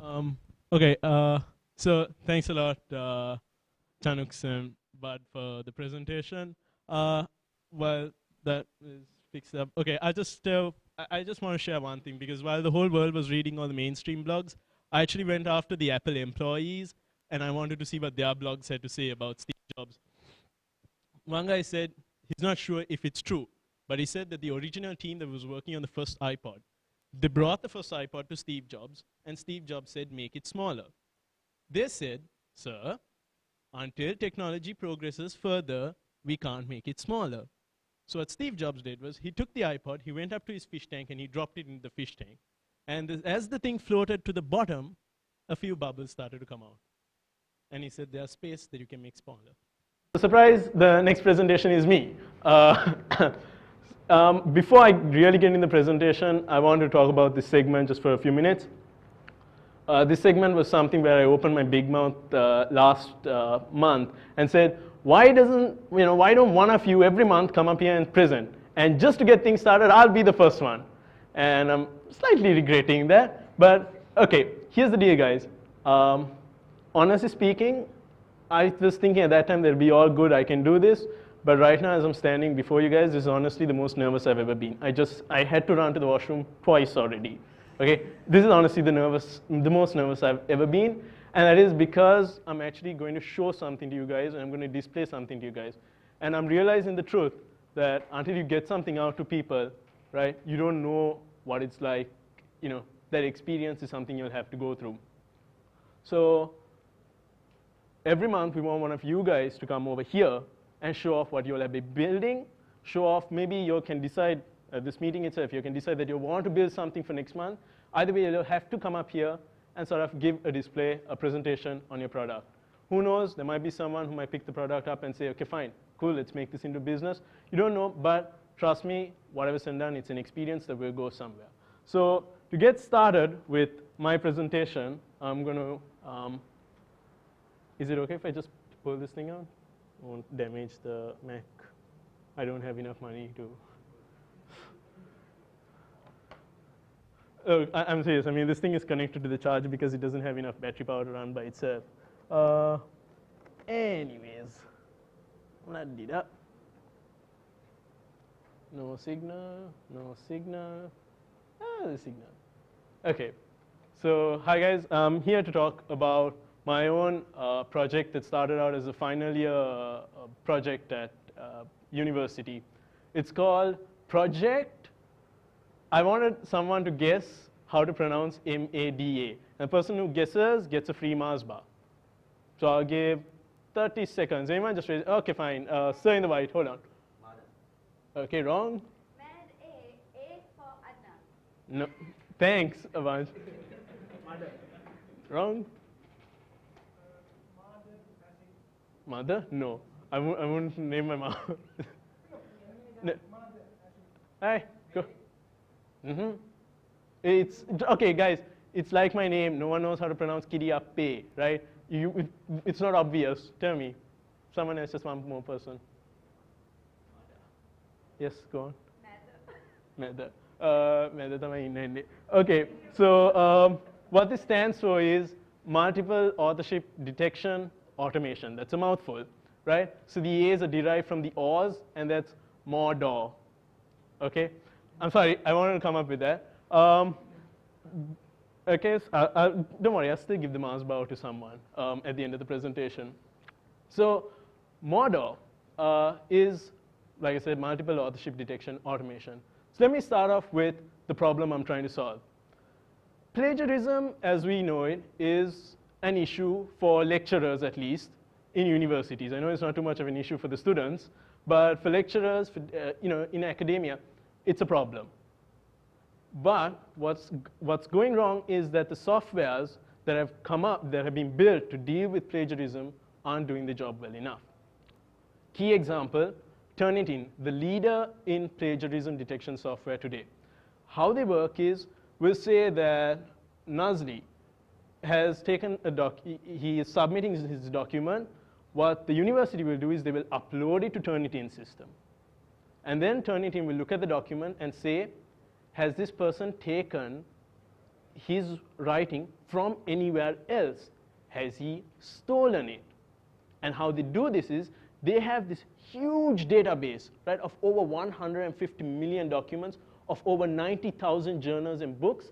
Um, okay, so thanks a lot, Chanuk and Bud, for the presentation. Well, that is fixed up. Okay, I just want to share one thing, because while the whole world was reading all the mainstream blogs, I actually went after the Apple employees, and I wanted to see what their blogs had to say about Steve Jobs. One guy said he's not sure if it's true, but he said that the original team that was working on the first iPod, they brought the first iPod to Steve Jobs, and Steve Jobs said, make it smaller. They said, sir, until technology progresses further, we can't make it smaller. So what Steve Jobs did was he took the iPod, he went up to his fish tank, and he dropped it into the fish tank. And as the thing floated to the bottom, a few bubbles started to come out. And he said, there's space that you can make smaller. Surprise, the next presentation is me. Before I really get into the presentation, I want to talk about this segment just for a few minutes. This segment was something where I opened my big mouth last month and said, why don't one of you every month come up here and present? And just to get things started, I'll be the first one. And I'm slightly regretting that. But okay, here's the deal, guys. Honestly speaking, I was thinking at that time that'll be all good, I can do this. But right now, as I'm standing before you guys, this is honestly the most nervous I've ever been. I had to run to the washroom twice already. Okay, this is honestly the most nervous I've ever been. And that is because I'm actually going to show something to you guys, and I'm going to display something to you guys. And I'm realizing the truth that until you get something out to people, right, you don't know what it's like. That experience is something you'll have to go through. So every month, we want one of you guys to come over here and show off what you'll have been building, show off, maybe you can decide at this meeting itself, you can decide that you want to build something for next month. Either way, you'll have to come up here and sort of give a display, a presentation on your product. Who knows, there might be someone who might pick the product up and say, okay, fine, cool, let's make this into business. You don't know, but trust me, whatever's done, it's an experience that will go somewhere. So to get started with my presentation, I'm going to, is it okay if I just pull this thing out? Won't damage the Mac. I don't have enough money to. Oh, I'm serious. I mean, this thing is connected to the charger because it doesn't have enough battery power to run by itself. Anyways, no signal, no signal. The signal. Okay. So hi guys, I'm here to talk about my own project that started out as a final year project at university. It's called Project. I wanted someone to guess how to pronounce MADA. And the person who guesses gets a free Mars bar. So I'll give 30 seconds. Anyone just raise? Okay, fine. Sir in the white, hold on. MADA. Okay, wrong. A for Adnan. No, thanks a bunch. MADA. Wrong. Mother? No. I wouldn't name my mom. No. Hey, go. It's, okay, guys, it's like my name. No one knows how to pronounce Kiriappe, right? It's not obvious. Tell me. Someone else, just one more person. Yes, go on. MADA. MADA. Okay, so what this stands for is Multiple Authorship Detection Automation. That's a mouthful, right? So the A's are derived from the O's, and that's MADA. Okay? I'm sorry, I wanted to come up with that. Okay, so don't worry, I'll still give the mouse bar to someone at the end of the presentation. So MADA is, like I said, Multiple Authorship Detection Automation. So let me start off with the problem I'm trying to solve. Plagiarism, as we know it, is an issue for lecturers, at least, in universities. I know it's not too much of an issue for the students, but for lecturers, in academia, it's a problem. But what's going wrong is that the softwares that have come up, that have been built to deal with plagiarism, aren't doing the job well enough. Key example, Turnitin, the leader in plagiarism detection software today. How they work is, we'll say that Nazli has taken he is submitting his document. What the university will do is they will upload it to Turnitin system. And then Turnitin will look at the document and say, has this person taken his writing from anywhere else? Has he stolen it? And how they do this is they have this huge database, right, of over 150 million documents, of over 90,000 journals and books,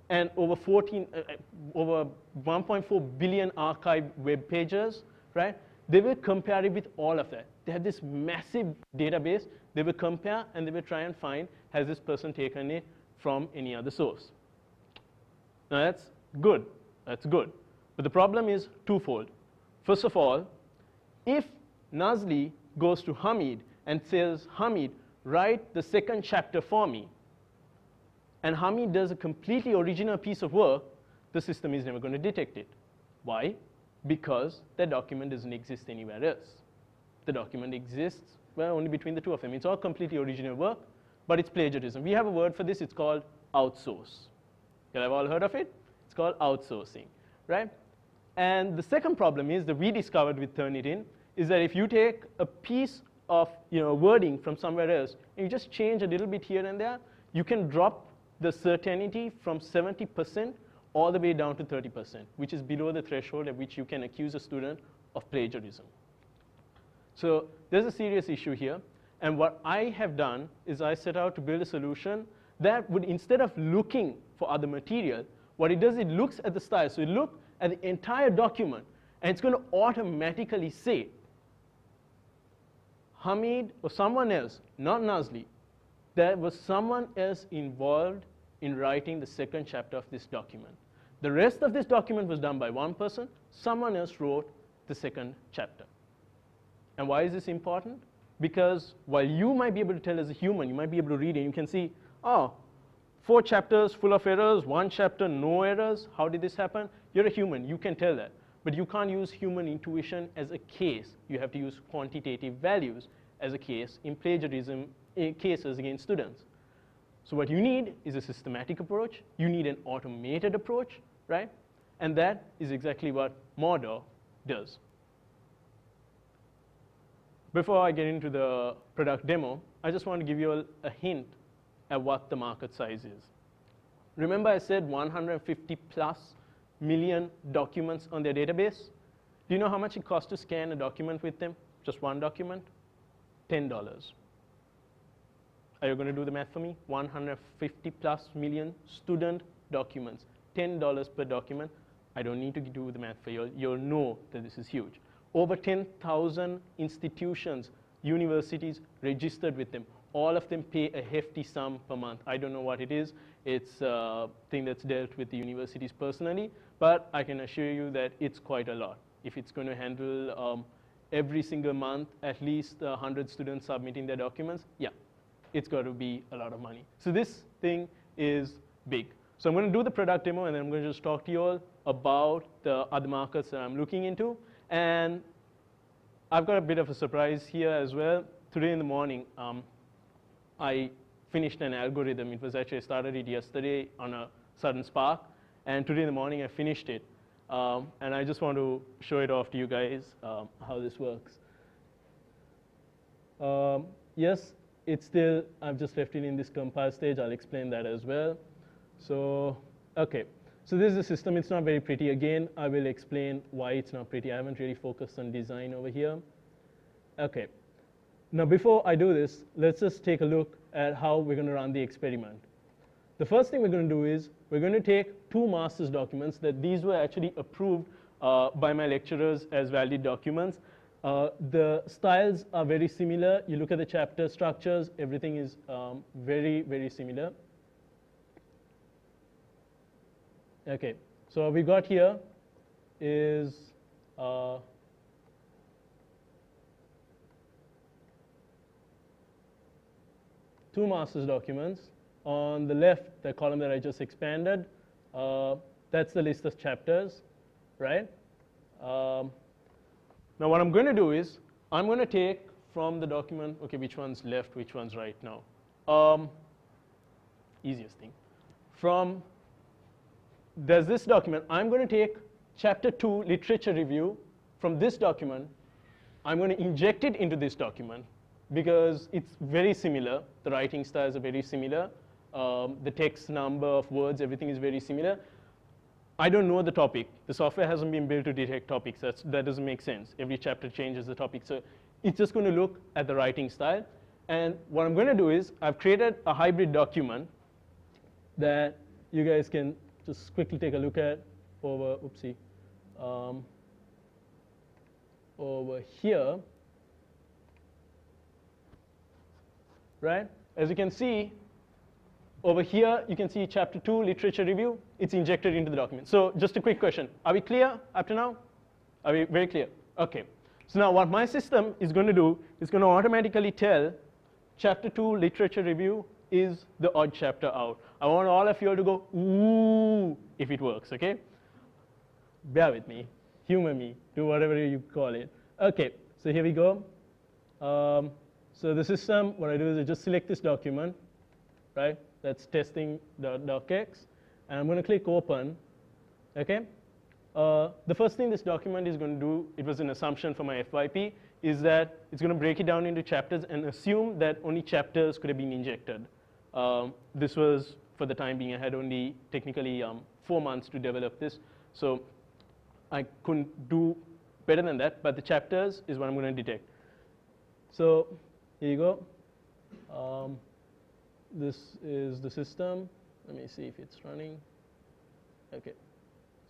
and over 1.4 billion archived web pages, right? They will compare it with all of that. They have this massive database. They will compare and they will try and find, has this person taken it from any other source? Now that's good. That's good. But the problem is twofold. First of all, if Nazli goes to Hamid and says, Hamid, write the second chapter for me, and Hamid does a completely original piece of work, the system is never going to detect it. Why? Because that document doesn't exist anywhere else. The document exists, well, only between the two of them. It's all completely original work, but it's plagiarism. We have a word for this. It's called outsource. You have all heard of it? It's called outsourcing, right? And the second problem is that we discovered with Turnitin is that if you take a piece of wording from somewhere else and you just change a little bit here and there, you can drop the certainty from 70% all the way down to 30%, which is below the threshold at which you can accuse a student of plagiarism. So there's a serious issue here. And what I have done is I set out to build a solution that would, instead of looking for other material, what it does, it looks at the style. So it looks at the entire document, and it's going to automatically say, Hamid or someone else, not Nazli, there was someone else involved in writing the second chapter of this document. The rest of this document was done by one person. Someone else wrote the second chapter. And why is this important? Because while you might be able to tell as a human, you might be able to read it, and you can see, oh, 4 chapters full of errors, 1 chapter no errors. How did this happen? You're a human. You can tell that. But you can't use human intuition as a case. You have to use quantitative values as a case in plagiarism cases against students. So what you need is a systematic approach. You need an automated approach, right? And that is exactly what MADA does. Before I get into the product demo, I just want to give you a hint at what the market size is. Remember I said 150 plus million documents on their database? Do you know how much it costs to scan a document with them? Just one document? $10. Are you going to do the math for me? 150 plus million student documents, $10 per document. I don't need to do the math for you. You'll know that this is huge. Over 10,000 institutions, universities registered with them. All of them pay a hefty sum per month. I don't know what it is. It's a thing that's dealt with the universities personally, but I can assure you that it's quite a lot. If it's going to handle every single month at least 100 students submitting their documents, yeah, it's got to be a lot of money. So this thing is big. So I'm going to do the product demo, and then I'm going to just talk to you all about the other markets that I'm looking into. And I've got a bit of a surprise here as well. Today in the morning, I finished an algorithm. It was actually, I started it yesterday on a sudden spark. And today in the morning, I finished it. And I just want to show it off to you guys, how this works. Yes, it's still, I've just left it in this compile stage. I'll explain that as well. So, OK. So this is the system. It's not very pretty. Again, I will explain why it's not pretty. I haven't really focused on design over here. OK. Now, before I do this, let's just take a look at how we're going to run the experiment. The first thing we're going to do is we're going to take 2 master's documents that these were actually approved by my lecturers as valid documents. The styles are very similar. You look at the chapter structures, everything is very, very similar. OK, so what we got here is two master's documents. On the left, the column that I just expanded, that's the list of chapters, right? Now what I'm going to do is I'm going to take from the document, OK, which one's left, which one's right now? Easiest thing. There's this document. I'm going to take chapter 2 literature review from this document. I'm going to inject it into this document because it's very similar. The writing styles are very similar. the text number of words, everything is very similar. I don't know the topic. The software hasn't been built to detect topics. That doesn't make sense. Every chapter changes the topic. So it's just going to look at the writing style. And what I'm going to do is I've created a hybrid document that you guys can just quickly take a look at over, over here. Right? As you can see, over here, you can see chapter 2, literature review. It's injected into the document. So just a quick question. Are we clear up to now? Are we very clear? OK. So now what my system is going to do is going to automatically tell chapter 2, literature review is the odd chapter out. I want all of you all to go, ooh, if it works, OK? Bear with me. Humor me. Do whatever you call it. OK. So here we go. So the system, what I do is I just select this document, right? That's testing.docx. And I'm going to click open. OK? The first thing this document is going to do, it was an assumption for my FYP, is that it's going to break it down into chapters and assume that only chapters could have been injected. This was, for the time being, I had only technically 4 months to develop this. So I couldn't do better than that. But the chapters is what I'm going to detect. So here you go. This is the system. Let me see if it's running. OK.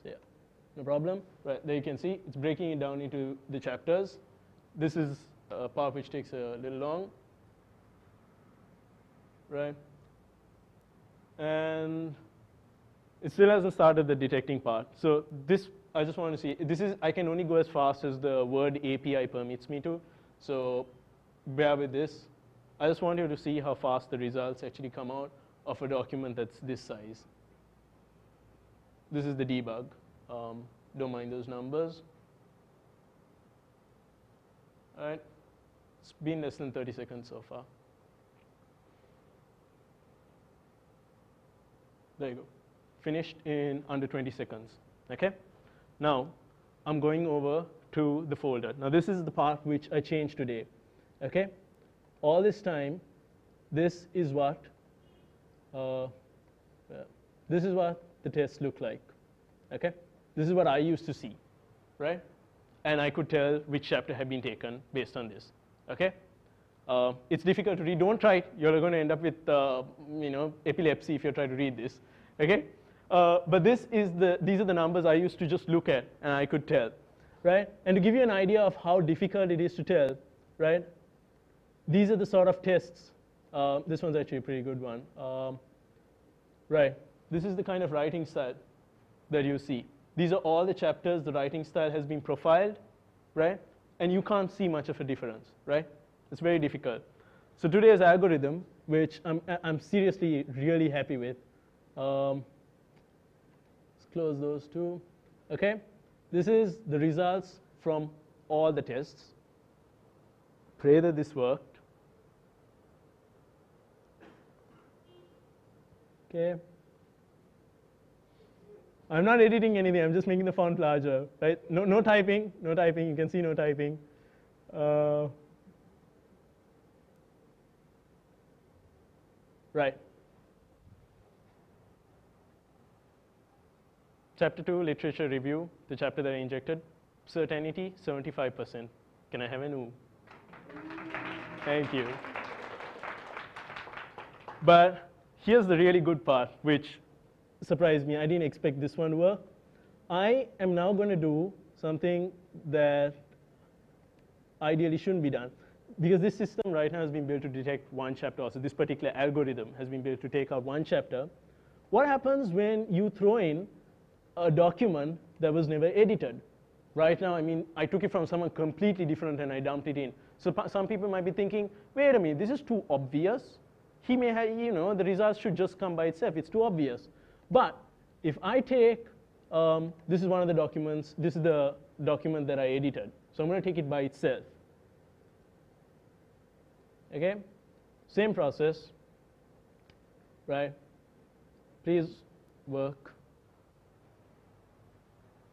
So yeah, no problem. Right, there you can see it's breaking it down into the chapters. This is a part which takes a little long. Right? And it still hasn't started the detecting part. So this, I just want to see, this is, I can only go as fast as the Word API permits me to. So bear with this. I just want you to see how fast the results actually come out of a document that's this size. This is the debug. Don't mind those numbers. All right. It's been less than 30 seconds so far. There you go. Finished in under 20 seconds. OK? Now, I'm going over to the folder. Now, this is the part which I changed today. OK? All this time, this is what the test looked like. OK? This is what I used to see, right? And I could tell which chapter had been taken based on this. OK? It's difficult to read. Don't try it. You're going to end up with epilepsy if you try to read this. OK? But these are the numbers I used to just look at, and I could tell. Right? And to give you an idea of how difficult it is to tell, right? These are the sort of tests. This one's actually a pretty good one. Right. This is the kind of writing style that you see. These are all the chapters. The writing style has been profiled, right? And you can't see much of a difference, right? It's very difficult. So today's algorithm, which I'm seriously really happy with. Let's close those two. OK? This is the results from all the tests. Pray that this worked. OK. I'm not editing anything. I'm just making the font larger. Right? No typing. No typing. You can see no typing. Right. Chapter 2, literature review, the chapter that I injected. Certainty, 75%. Can I have an ooh? Thank you. But here's the really good part, which surprised me. I didn't expect this one to work. I am now going to do something that ideally shouldn't be done. Because this system right now has been built to detect one chapter. Also, this particular algorithm has been built to take out one chapter. What happens when you throw in a document that was never edited? Right now, I mean, I took it from someone completely different and I dumped it in. So some people might be thinking, wait a minute, this is too obvious. He may have, the results should just come by itself. It's too obvious. But if I take, this is one of the documents. This is the document that I edited. So I'm going to take it by itself. OK? Same process. Right? Please work.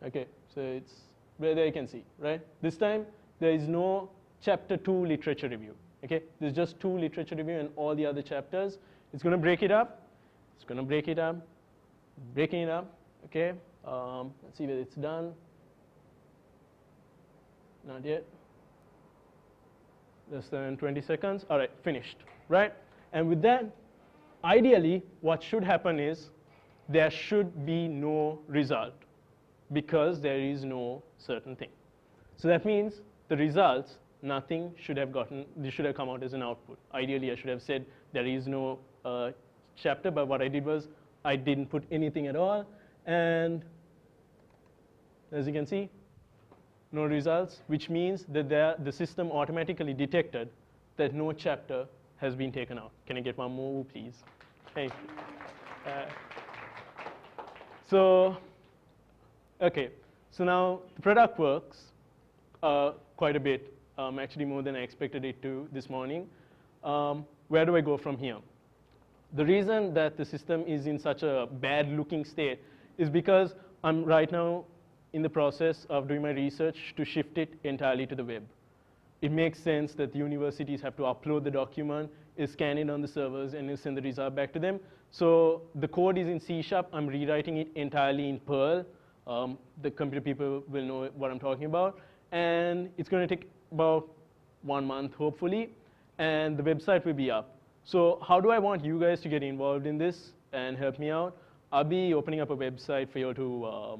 OK, so it's there you can see, right? This time, there is no chapter 2 literature review. OK? There's just 2 literature review and all the other chapters. It's going to break it up. Just going to break it up, breaking it up, okay? Let's see whether it's done. Not yet. Less than 20 seconds. All right, finished, right? And with that, ideally, what should happen is there should be no result because there is no certain thing. So that means the results, nothing should have gotten, this should have come out as an output. Ideally, I should have said there is no chapter, but what I did was I didn't put anything at all. And as you can see, no results, which means that the system automatically detected that no chapter has been taken out. Can I get one more, please? Thank you. So, okay. So now the product works quite a bit, actually more than I expected it to this morning. Where do I go from here? The reason that the system is in such a bad-looking state is because I'm right now in the process of doing my research to shift it entirely to the web. It makes sense that the universities have to upload the document, scan it on the servers, and send the result back to them. So the code is in C#. I'm rewriting it entirely in Perl. The computer people will know what I'm talking about. And it's going to take about 1 month, hopefully. And the website will be up. So how do I want you guys to get involved in this and help me out? I'll be opening up a website for you to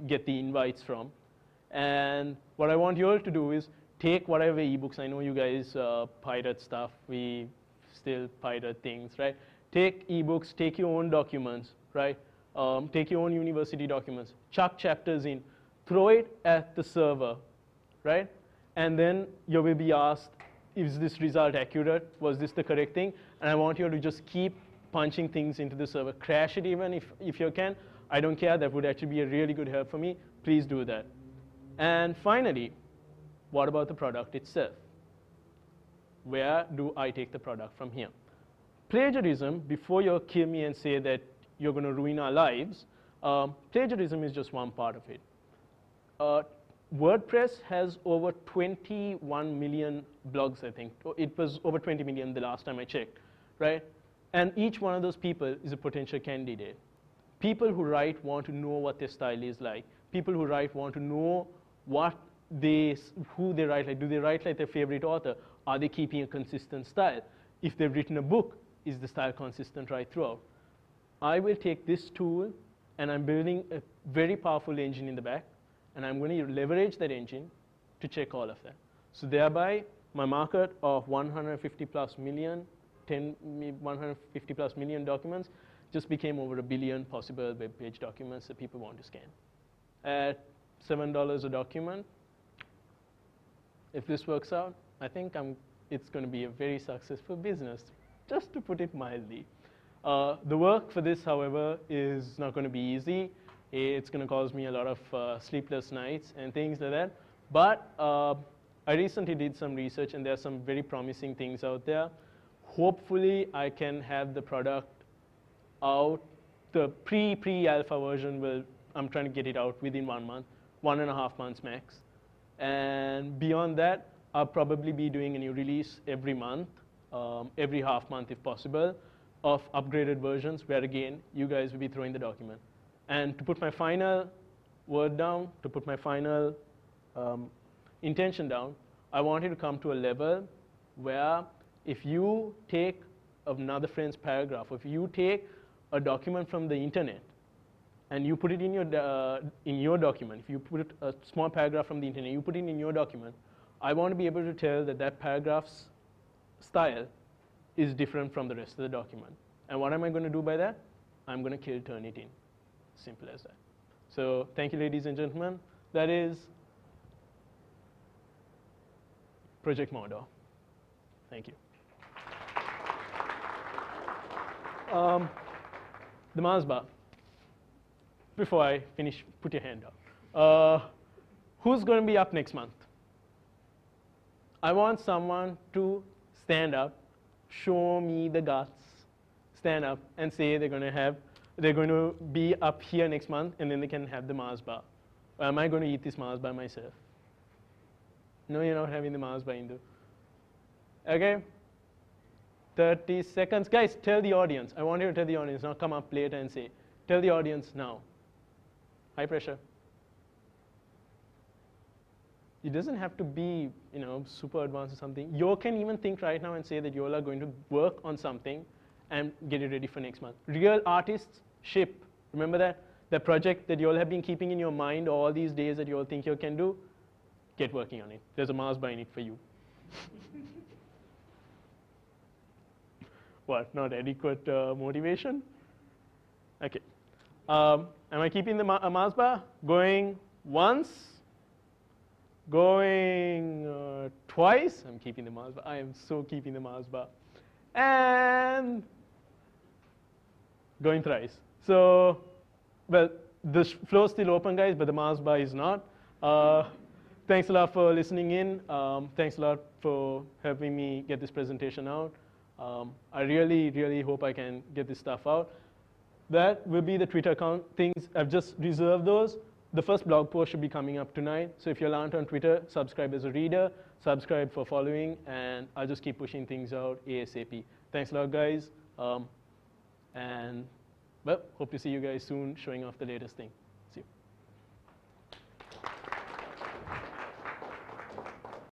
get the invites from. And what I want you all to do is take whatever ebooks. I know you guys pirate stuff. We still pirate things, right? Take ebooks, take your own documents, right? Take your own university documents, chuck chapters in, throw it at the server, right? And then you will be asked, is this result accurate? Was this the correct thing? And I want you to just keep punching things into the server. Crash it even if you can. I don't care. That would actually be a really good help for me. Please do that. And finally, what about the product itself? Where do I take the product from here? Plagiarism, before you kill me and say that you're going to ruin our lives, plagiarism is just one part of it. WordPress has over 21 million blogs, I think. It was over 20 million the last time I checked, right? And each one of those people is a potential candidate. People who write want to know what their style is like. People who write want to know who they write like. Do they write like their favorite author? Are they keeping a consistent style? If they've written a book, is the style consistent right throughout? I will take this tool, and I'm building a very powerful engine in the back, and I'm going to leverage that engine to check all of that. So thereby, my market of 150 plus million documents just became over 1 billion possible web page documents that people want to scan. At $7 a document, if this works out, I think it's going to be a very successful business, just to put it mildly. The work for this, however, is not going to be easy. It's going to cause me a lot of sleepless nights and things like that. But I recently did some research, and there are some very promising things out there. Hopefully, I can have the product out. The pre-alpha version I'm trying to get it out within 1 month, 1.5 months max. And beyond that, I'll probably be doing a new release every month, every half month if possible, of upgraded versions where, again, you guys will be throwing the document. And to put my final word down, to put my final intention down, I want it to come to a level where if you take another friend's paragraph, if you take a document from the internet and you put it in your document, if you put a small paragraph from the internet, you put it in your document, I want to be able to tell that that paragraph's style is different from the rest of the document. And what am I going to do by that? I'm going to kill Turnitin. Simple as that. So thank you, ladies and gentlemen. That is Project MADA. Thank you. The Mars bar. Before I finish, put your hand up. Who's going to be up next month? I want someone to stand up, show me the guts, stand up and say they're going to be up here next month, and then they can have the Mars bar. Or am I going to eat this Mars bar myself? No, you're not having the Mars bar, Indu. Okay? 30 seconds. Guys, tell the audience. I want you to tell the audience, not come up later and say. Tell the audience now. High pressure. It doesn't have to be, super advanced or something. You can even think right now and say that you all are going to work on something and get it ready for next month. Real artists ship. Remember that? The project that you all have been keeping in your mind all these days that you all think you can do, get working on it. There's a Mars bar in it for you. What, not adequate motivation? Okay. Am I keeping the Mars bar? Going once? Going twice? I'm keeping the Mars bar. I am so keeping the Mars bar. And going thrice. So, well, the floor is still open, guys, but the Mars bar is not. Thanks a lot for listening in. Thanks a lot for helping me get this presentation out. I really, really hope I can get this stuff out. That will be the Twitter account things. I've just reserved those. The first blog post should be coming up tonight. So if you aren't on Twitter, subscribe as a reader, subscribe for following, and I'll just keep pushing things out ASAP. Thanks a lot, guys. And, well, hope to see you guys soon showing off the latest thing.